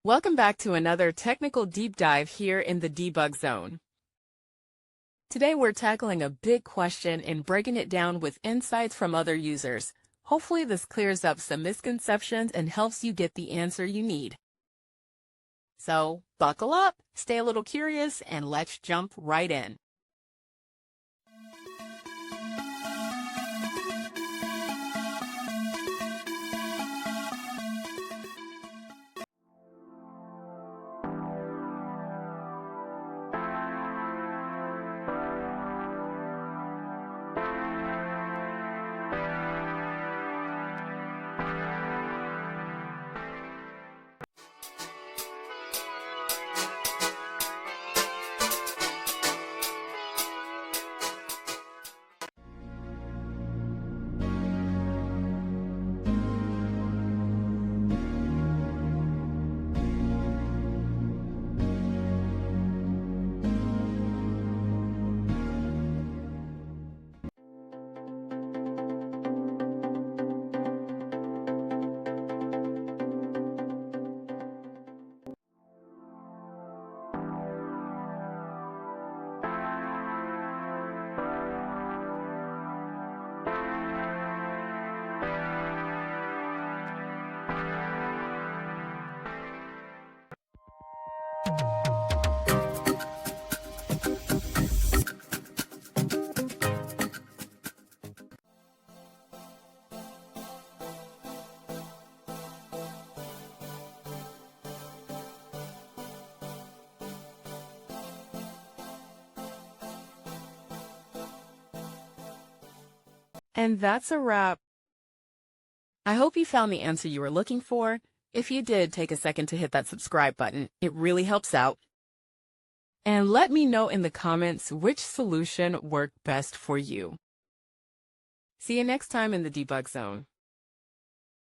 Welcome back to another technical deep dive here in the debug zone. Today we're tackling a big question and breaking it down with insights from other users. Hopefully this clears up some misconceptions and helps you get the answer you need. So buckle up, stay a little curious, and let's jump right in. And that's a wrap. I hope you found the answer you were looking for. If you did, take a second to hit that subscribe button. It really helps out. And let me know in the comments which solution worked best for you. See you next time in the debug zone.